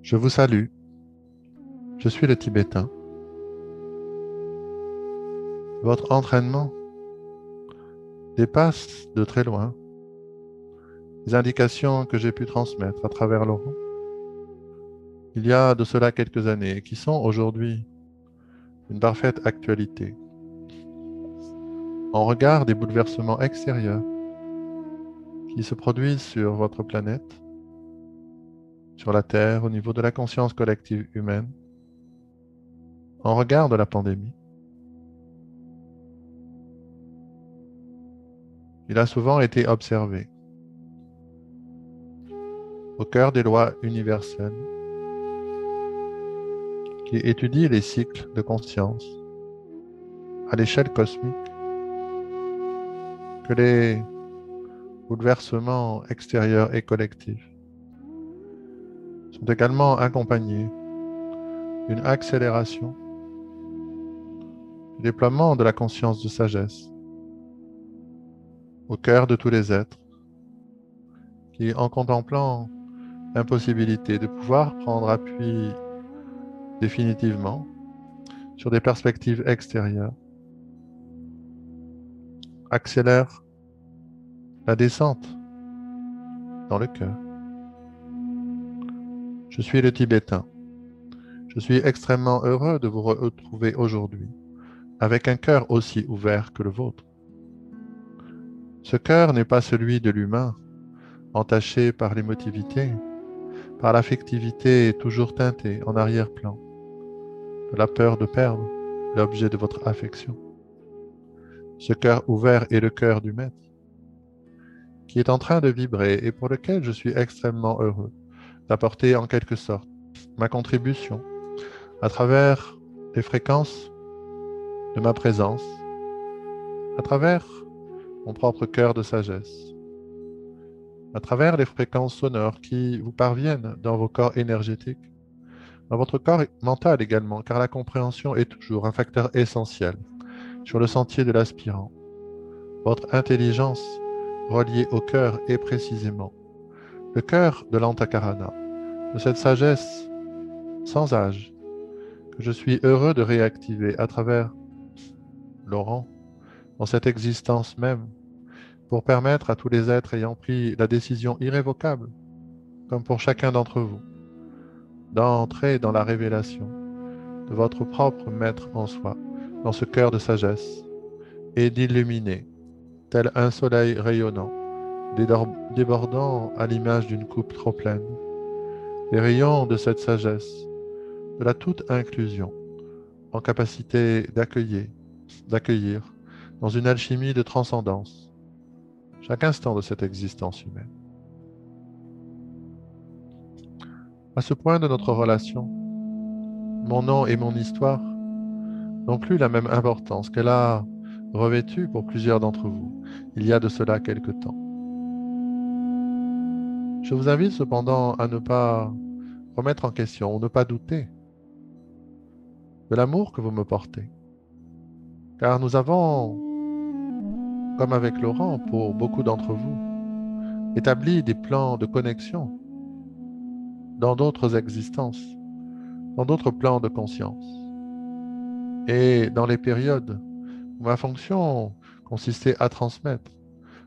Je vous salue, je suis le Tibétain. Votre entraînement dépasse de très loin les indications que j'ai pu transmettre à travers Laurent il y a de cela quelques années et qui sont aujourd'hui une parfaite actualité en regard des bouleversements extérieurs qui se produisent sur votre planète, sur la Terre, au niveau de la conscience collective humaine, en regard de la pandémie. Il a souvent été observé au cœur des lois universelles qui étudient les cycles de conscience à l'échelle cosmique, que les bouleversements extérieurs et collectifs sont également accompagnés d'une accélération du déploiement de la conscience de sagesse au cœur de tous les êtres qui, en contemplant l'impossibilité de pouvoir prendre appui définitivement sur des perspectives extérieures, accélèrent la descente dans le cœur. Je suis le Tibétain. Je suis extrêmement heureux de vous retrouver aujourd'hui avec un cœur aussi ouvert que le vôtre. Ce cœur n'est pas celui de l'humain, entaché par l'émotivité, par l'affectivité toujours teintée en arrière-plan, de la peur de perdre l'objet de votre affection. Ce cœur ouvert est le cœur du Maître, qui est en train de vibrer et pour lequel je suis extrêmement heureux d'apporter en quelque sorte ma contribution à travers les fréquences de ma présence, à travers mon propre cœur de sagesse, à travers les fréquences sonores qui vous parviennent dans vos corps énergétiques, dans votre corps mental également, car la compréhension est toujours un facteur essentiel sur le sentier de l'aspirant. Votre intelligence reliée au cœur est précisément le cœur de l'Antakarana, de cette sagesse sans âge que je suis heureux de réactiver à travers Laurent dans cette existence même pour permettre à tous les êtres ayant pris la décision irrévocable, comme pour chacun d'entre vous, d'entrer dans la révélation de votre propre maître en soi, dans ce cœur de sagesse, et d'illuminer, tel un soleil rayonnant, débordant à l'image d'une coupe trop pleine, les rayons de cette sagesse, de la toute inclusion, en capacité d'accueillir, dans une alchimie de transcendance, chaque instant de cette existence humaine. À ce point de notre relation, mon nom et mon histoire n'ont plus la même importance qu'elle a revêtue pour plusieurs d'entre vous, il y a de cela quelque temps. Je vous invite cependant à ne pas remettre en question ou ne pas douter de l'amour que vous me portez. Car nous avons, comme avec Laurent, pour beaucoup d'entre vous, établi des plans de connexion dans d'autres existences, dans d'autres plans de conscience. Et dans les périodes où ma fonction consistait à transmettre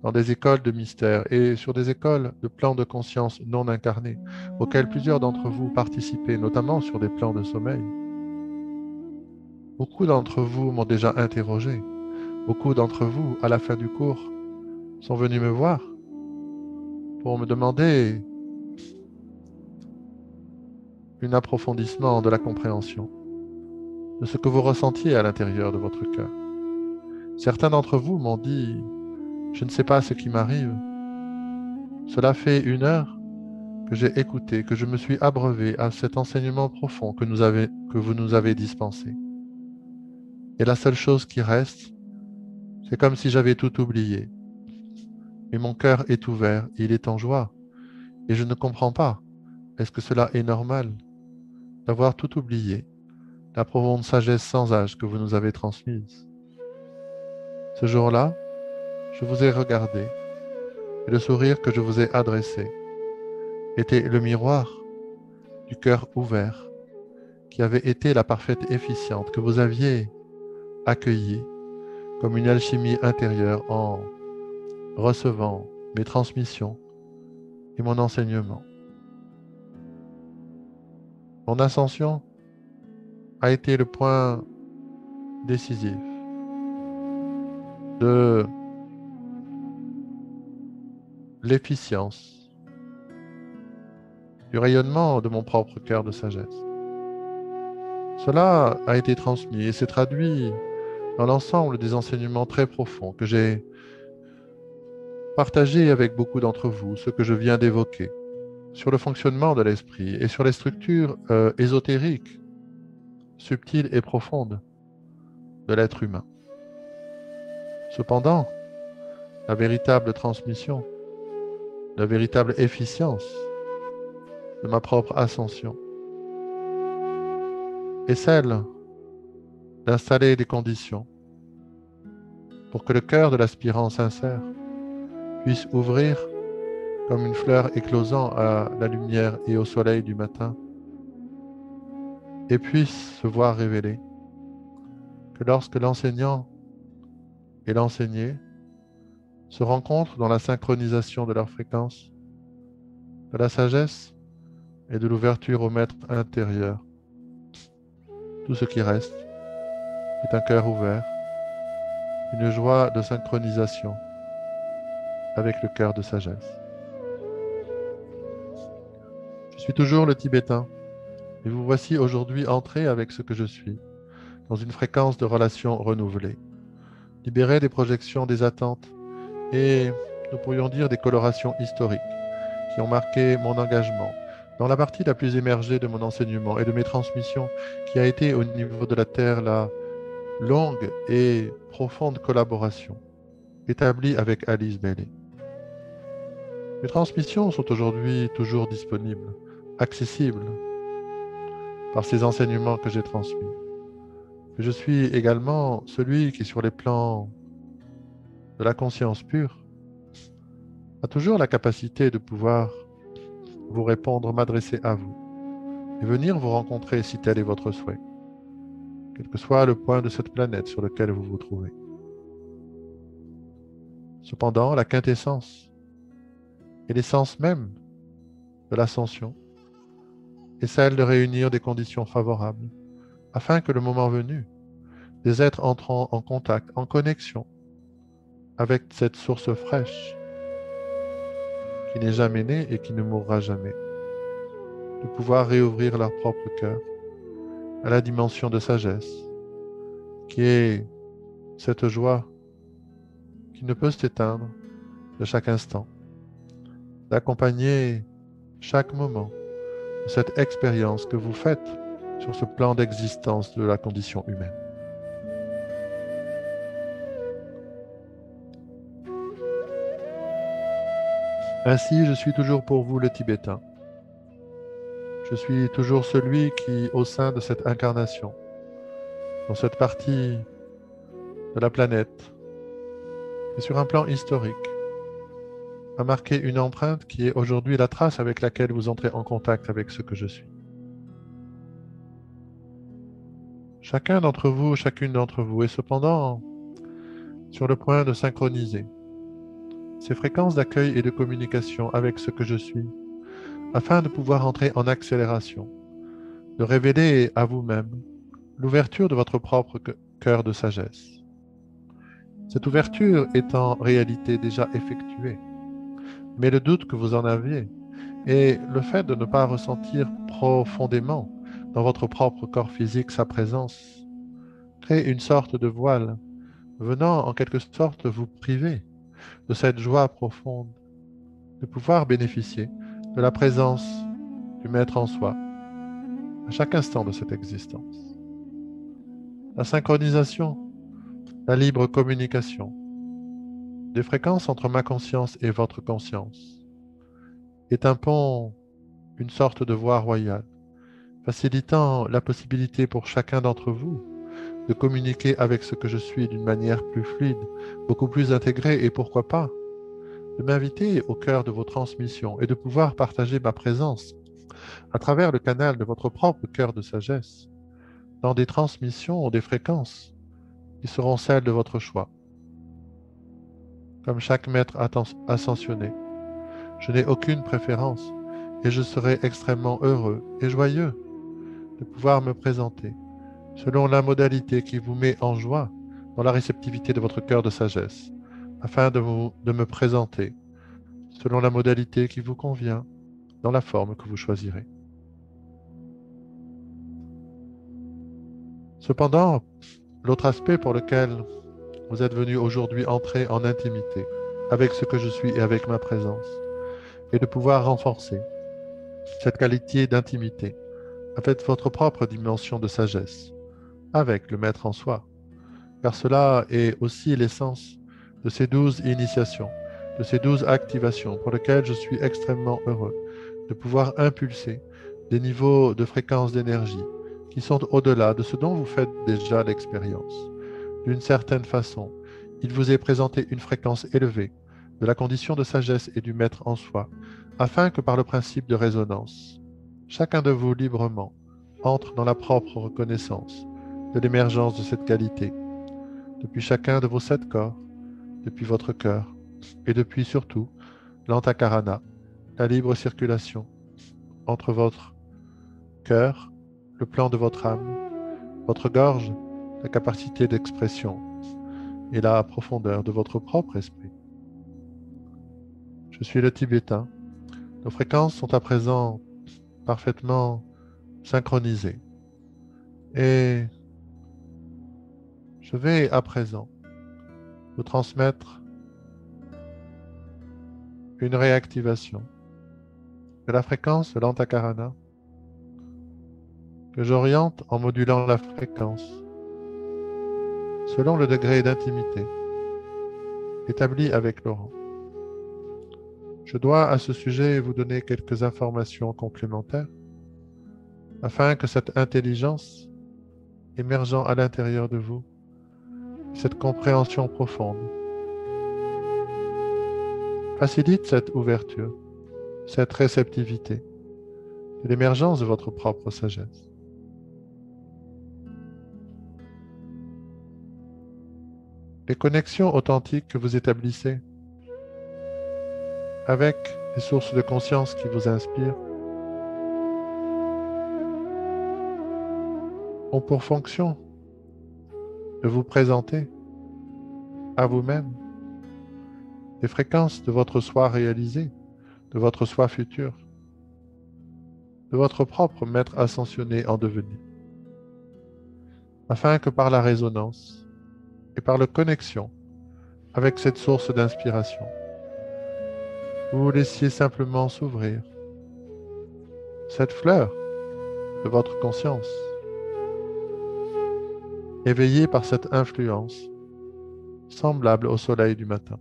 dans des écoles de mystère et sur des écoles de plans de conscience non incarnés, auxquels plusieurs d'entre vous participaient, notamment sur des plans de sommeil, beaucoup d'entre vous m'ont déjà interrogé. Beaucoup d'entre vous, à la fin du cours, sont venus me voir pour me demander un approfondissement de la compréhension de ce que vous ressentiez à l'intérieur de votre cœur. Certains d'entre vous m'ont dit, je ne sais pas ce qui m'arrive. Cela fait 1 heure que j'ai écouté, que je me suis abreuvé à cet enseignement profond que vous nous avez dispensé. Et la seule chose qui reste, c'est comme si j'avais tout oublié. Mais mon cœur est ouvert, il est en joie. Et je ne comprends pas. Est-ce que cela est normal d'avoir tout oublié, la profonde sagesse sans âge que vous nous avez transmise? Ce jour-là, je vous ai regardé, et le sourire que je vous ai adressé était le miroir du cœur ouvert, qui avait été la parfaite efficiente, que vous aviez accueillie comme une alchimie intérieure en recevant mes transmissions et mon enseignement. Mon ascension a été le point décisif de l'efficience, du rayonnement de mon propre cœur de sagesse. Cela a été transmis et s'est traduit dans l'ensemble des enseignements très profonds que j'ai partagés avec beaucoup d'entre vous, ce que je viens d'évoquer, sur le fonctionnement de l'esprit et sur les structures ésotériques, subtiles et profondes de l'être humain. Cependant, la véritable transmission, la véritable efficience de ma propre ascension est celle d'installer des conditions pour que le cœur de l'aspirant sincère puisse ouvrir comme une fleur éclosant à la lumière et au soleil du matin et puisse se voir révéler que lorsque l'enseignant et l'enseigné se rencontrent dans la synchronisation de leur fréquence, de la sagesse et de l'ouverture au maître intérieur, tout ce qui reste est un cœur ouvert, une joie de synchronisation avec le cœur de sagesse. Je suis toujours le Tibétain, et vous voici aujourd'hui entré avec ce que je suis, dans une fréquence de relation renouvelée, libéré des projections des attentes et, nous pourrions dire, des colorations historiques qui ont marqué mon engagement dans la partie la plus émergée de mon enseignement et de mes transmissions, qui a été au niveau de la Terre la longue et profonde collaboration établie avec Alice Bailey. Mes transmissions sont aujourd'hui toujours disponibles, accessibles par ces enseignements que j'ai transmis. Je suis également celui qui, sur les plans de la conscience pure, a toujours la capacité de pouvoir vous répondre, m'adresser à vous et venir vous rencontrer si tel est votre souhait, quel que soit le point de cette planète sur lequel vous vous trouvez. Cependant, la quintessence et l'essence même de l'ascension est celle de réunir des conditions favorables afin que le moment venu, des êtres entrant en contact, en connexion avec cette source fraîche qui n'est jamais née et qui ne mourra jamais, de pouvoir réouvrir leur propre cœur à la dimension de sagesse, qui est cette joie qui ne peut s'éteindre de chaque instant, d'accompagner chaque moment de cette expérience que vous faites sur ce plan d'existence de la condition humaine. Ainsi, je suis toujours pour vous le Tibétain. Je suis toujours celui qui, au sein de cette incarnation, dans cette partie de la planète, et sur un plan historique, a marqué une empreinte qui est aujourd'hui la trace avec laquelle vous entrez en contact avec ce que je suis. Chacun d'entre vous, chacune d'entre vous est cependant sur le point de synchroniser ces fréquences d'accueil et de communication avec ce que je suis, afin de pouvoir entrer en accélération, de révéler à vous-même l'ouverture de votre propre cœur de sagesse. Cette ouverture est en réalité déjà effectuée, mais le doute que vous en aviez et le fait de ne pas ressentir profondément dans votre propre corps physique sa présence crée une sorte de voile venant en quelque sorte vous priver de cette joie profonde de pouvoir bénéficier de la présence du Maître en soi à chaque instant de cette existence. La synchronisation, la libre communication des fréquences entre ma conscience et votre conscience est un pont, une sorte de voie royale, facilitant la possibilité pour chacun d'entre vous de communiquer avec ce que je suis d'une manière plus fluide, beaucoup plus intégrée et pourquoi pas, de m'inviter au cœur de vos transmissions et de pouvoir partager ma présence à travers le canal de votre propre cœur de sagesse, dans des transmissions ou des fréquences qui seront celles de votre choix. Comme chaque maître ascensionné, je n'ai aucune préférence et je serai extrêmement heureux et joyeux de pouvoir me présenter selon la modalité qui vous met en joie dans la réceptivité de votre cœur de sagesse, afin de me présenter selon la modalité qui vous convient dans la forme que vous choisirez. Cependant, l'autre aspect pour lequel vous êtes venu aujourd'hui entrer en intimité avec ce que je suis et avec ma présence est de pouvoir renforcer cette qualité d'intimité avec votre propre dimension de sagesse, avec le Maître en soi, car cela est aussi l'essence de ces 12 initiations, de ces 12 activations pour lesquelles je suis extrêmement heureux de pouvoir impulser des niveaux de fréquence d'énergie qui sont au-delà de ce dont vous faites déjà l'expérience. D'une certaine façon, il vous est présenté une fréquence élevée de la condition de sagesse et du maître en soi, afin que par le principe de résonance, chacun de vous librement entre dans la propre reconnaissance de l'émergence de cette qualité, depuis chacun de vos 7 corps, depuis votre cœur, et depuis surtout l'antakarana, la libre circulation entre votre cœur, le plan de votre âme, votre gorge, la capacité d'expression et la profondeur de votre propre esprit. Je suis le Tibétain. Nos fréquences sont à présent parfaitement synchronisées. Et je vais à présent vous transmettre une réactivation de la fréquence de l'antakarana que j'oriente en modulant la fréquence selon le degré d'intimité établi avec Laurent. Je dois à ce sujet vous donner quelques informations complémentaires afin que cette intelligence émergeant à l'intérieur de vous, cette compréhension profonde, facilite cette ouverture, cette réceptivité de l'émergence de votre propre sagesse. Les connexions authentiques que vous établissez avec les sources de conscience qui vous inspirent ont pour fonction de vous présenter à vous-même les fréquences de votre soi réalisé, de votre soi futur, de votre propre maître ascensionné en devenir, afin que par la résonance et par la connexion avec cette source d'inspiration, vous vous laissiez simplement s'ouvrir cette fleur de votre conscience, éveillée par cette influence semblable au soleil du matin.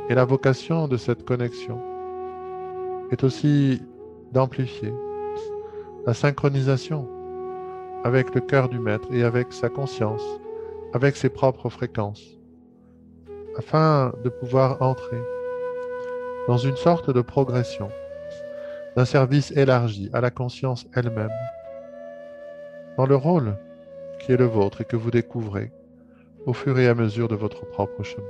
Et la vocation de cette connexion est aussi d'amplifier la synchronisation avec le cœur du maître et avec sa conscience, avec ses propres fréquences, afin de pouvoir entrer dans une sorte de progression, d'un service élargi à la conscience elle-même, dans le rôle qui est le vôtre et que vous découvrez au fur et à mesure de votre propre chemin.